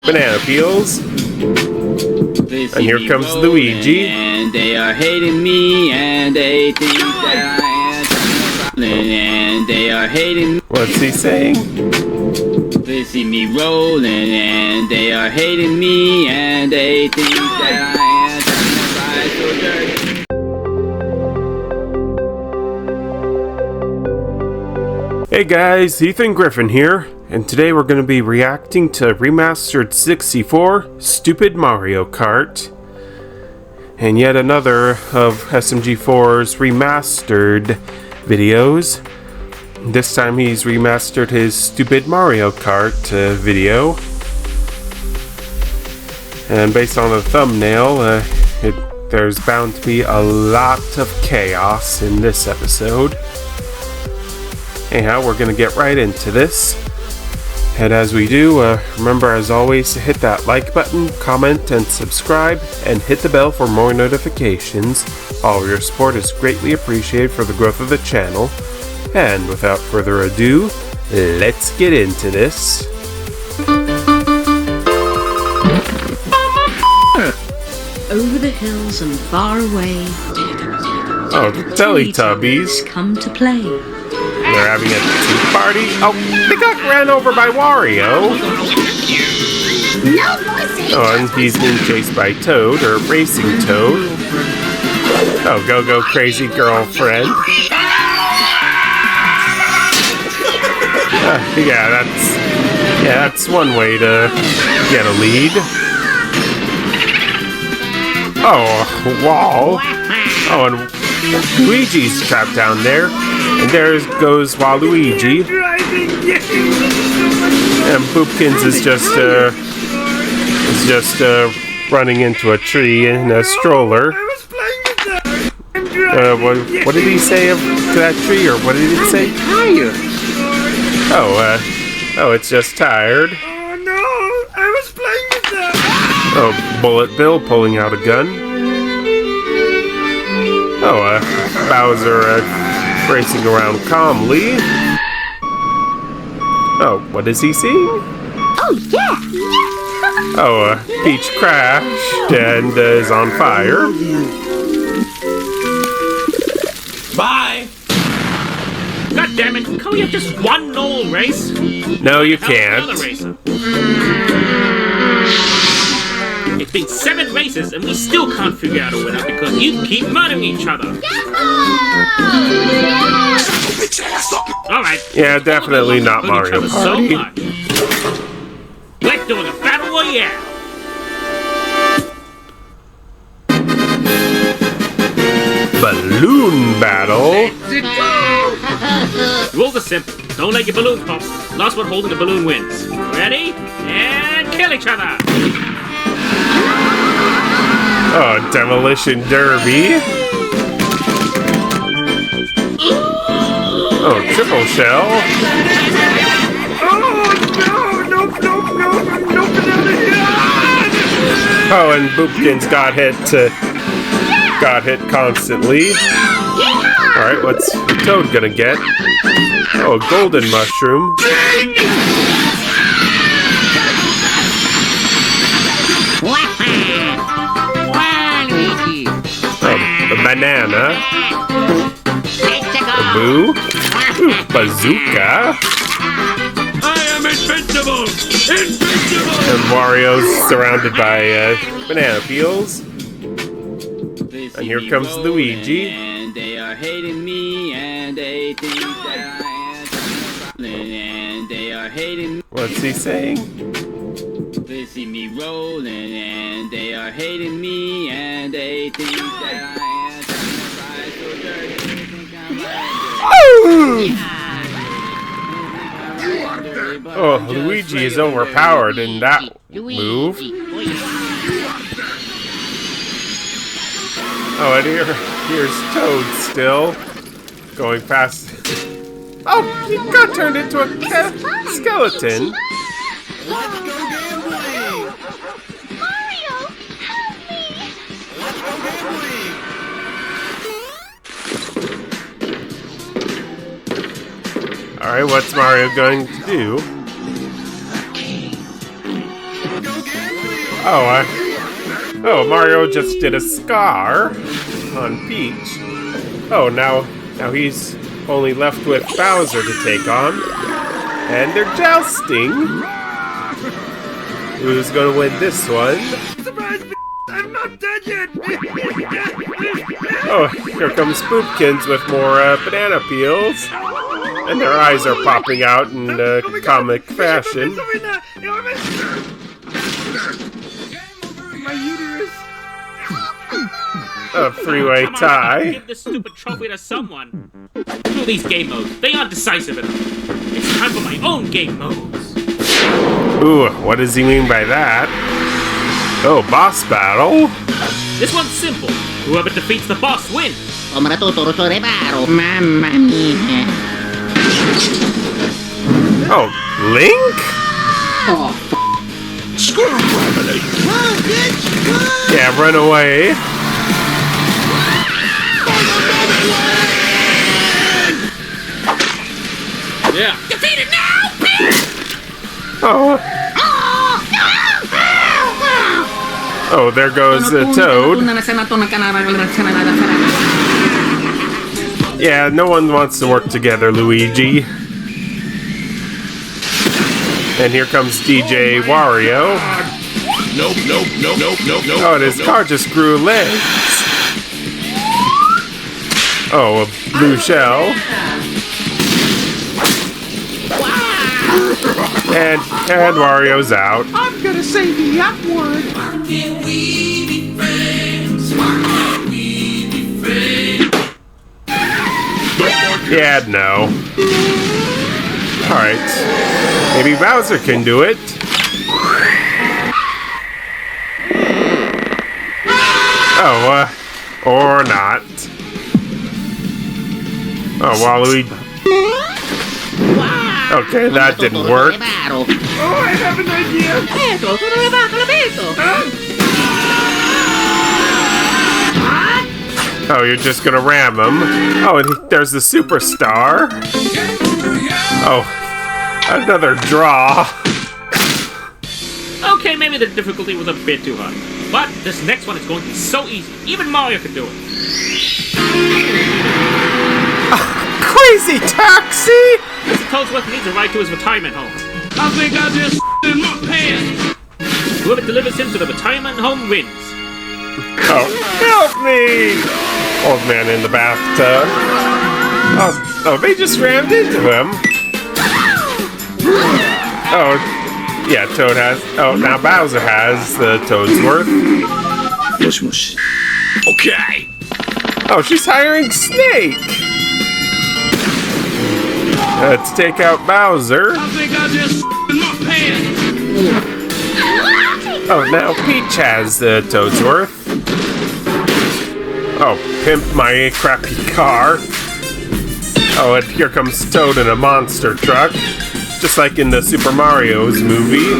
banana peels. And here comes Luigi. And they are hating me, and they think that I am and they are hating me. What's he saying? They see me rolling, and they are hating me, and they think that I am so dirty. Hey guys, Ethan Griffin here, and today we're going to be reacting to Remastered64 Stupid Mario Kart, and yet another of SMG4's remastered videos. This time he's remastered his Stupid Mario Kart video, and based on the thumbnail, there's bound to be a lot of chaos in this episode. Anyhow, we're going to get right into this. And as we do, remember as always to hit that like button, comment, and subscribe, and hit the bell for more notifications. All of your support is greatly appreciated for the growth of the channel. And without further ado, let's get into this. Over the hills and far away. Oh, the Teletubbies. Come to play. They're having a tea party. Oh, they got ran over by Wario. Oh, and he's being chased by Toad, or Racing Toad. Oh, go crazy girlfriend. That's one way to get a lead. Oh, wall. Oh, and Luigi's trapped down there. And there goes Waluigi. And Boopkins is just running into a tree in a stroller. What did he say to that tree, or what did he say? Tired. Oh, it's just tired. Oh no, I was playing with that. Oh, Bullet Bill pulling out a gun. Oh, Bowser racing around calmly. Oh, what is he seeing? Oh, yeah! Oh, Peach crashed and is on fire. Bye! God damn it, can't we have just one normal race? No, you can't. It's been 7 races and we still can't figure out a winner because you keep murdering each other. Alright. Yeah, definitely not Mario Party. So we're doing a battle royale. Balloon battle. Rules are simple. Don't let your balloon pop. Last one holding the balloon wins. Ready? And kill each other. Oh, Demolition Derby. Oh, triple shell. Oh, and Boopkins got hit constantly. Alright, what's Toad gonna get? Oh, a golden mushroom. Oh, a banana. A boo. Ooh, bazooka. I am invincible! Invincible! And Wario's surrounded by banana peels. And here comes Luigi. And they are hating me, and they think that I am and they are hating me. What's he saying? They see me rolling, and they are hating me, and they think that I am so dirty. Oh, Luigi is overpowered in that move. Oh, and here's Toad still going past. Oh, he got turned into a skeleton. Let's go gambling. Mario, help me! Let's go gambling. Alright, what's Mario going to do? Go Oh, Mario just did a scar on Peach. Oh, now he's only left with Bowser to take on. And they're jousting. Who's gonna win this one? Surprise! I'm not dead yet! Oh, here comes Spoopkins with more banana peels. And their eyes are popping out in comic fashion. My uterus! A three-way Come on, tie. give this stupid trophy to someone. Screw these game modes. They aren't decisive enough. It's time for my own game modes. Ooh, what does he mean by that? Oh, boss battle? This one's simple. Whoever defeats the boss wins. Mamma mia. Oh, Link? Yeah, run away. Yeah. Defeated now, bitch! Oh. Oh, there goes Toad. Yeah, no one wants to work together, Luigi. And here comes DJ Wario. Nope. Oh, and his car just grew legs. Oh, a blue shell. And Wario's out. I'm gonna say the F word! Yeah, no. Alright. Maybe Bowser can do it. Oh, or not. Oh, Waluigi. Okay, that didn't work. Oh, I have an idea! Oh, you're just gonna ram him. Oh, and there's the superstar. Oh, another draw. Okay, maybe the difficulty was a bit too hard. But this next one is going to be so easy. Even Mario can do it. Crazy taxi! Mr. Toadsworth needs a ride to his retirement home. I think I just in my pants! Whoever delivers him to the retirement home wins. Oh, help me! Old man in the bathtub. Oh, they just rammed into him. Oh, yeah, Toad has. Oh, now Bowser has the Toadsworth. Okay! Oh, she's hiring Snake! Let's take out Bowser. I think I just in my pants! Oh, now Peach has the Toadsworth. Oh, pimp my crappy car. Oh, and here comes Toad in a monster truck. Just like in the Super Mario's movie.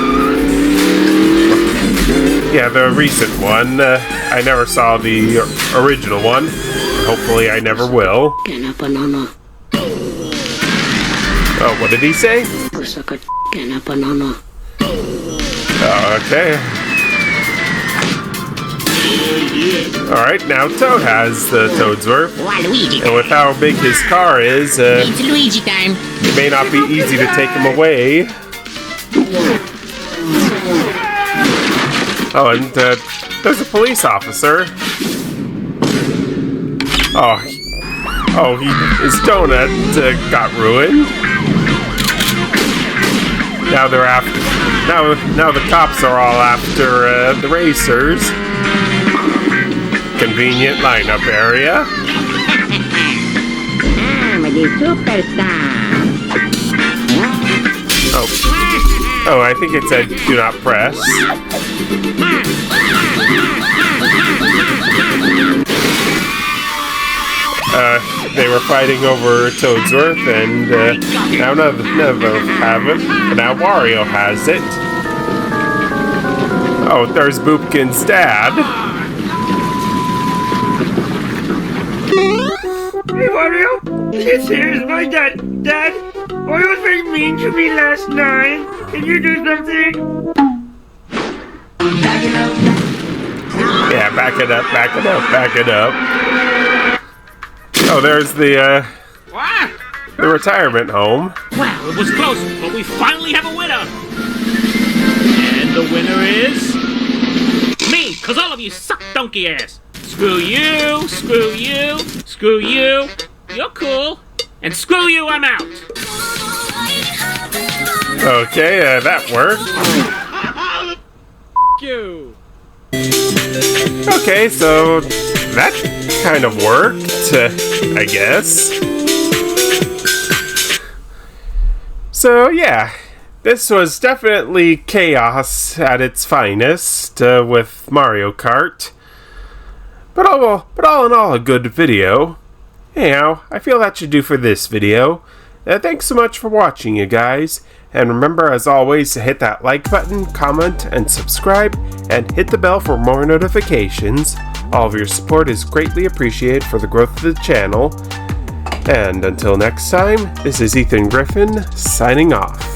Yeah, the recent one. I never saw the original one. Hopefully I never will. Oh, what did he say? Oh, okay. Alright, now Toad has the Toadsworth. And with how big his car is, It's Luigi time. it may not be easy to take him away. Oh, and there's a police officer. Oh, his donut got ruined. Now they're after. Now the cops are all after the racers. Convenient lineup area. I'm the superstar. Oh, I think it said do not press. They were fighting over Toadsworth, and now none of them have it. But now Wario has it. Oh, there's Boopkin's dad. Hey Wario, this here is my dad. Dad, Wario was very mean to me last night. Can you do something? Yeah, back it up, back it up, back it up. Oh, there's the retirement home. Well, it was close, but we finally have a winner. And the winner is me, because all of you suck donkey ass. Screw you, screw you, screw you. You're cool. And screw you, I'm out. Okay, that worked. You. Okay, so that kind of worked, I guess. So yeah, this was definitely chaos at its finest with Mario Kart. But all in all, a good video. Anyhow, I feel that should do for this video. Thanks so much for watching, you guys. And remember, as always, to hit that like button, comment, and subscribe, and hit the bell for more notifications. All of your support is greatly appreciated for the growth of the channel. And until next time, this is Ethan Griffin, signing off.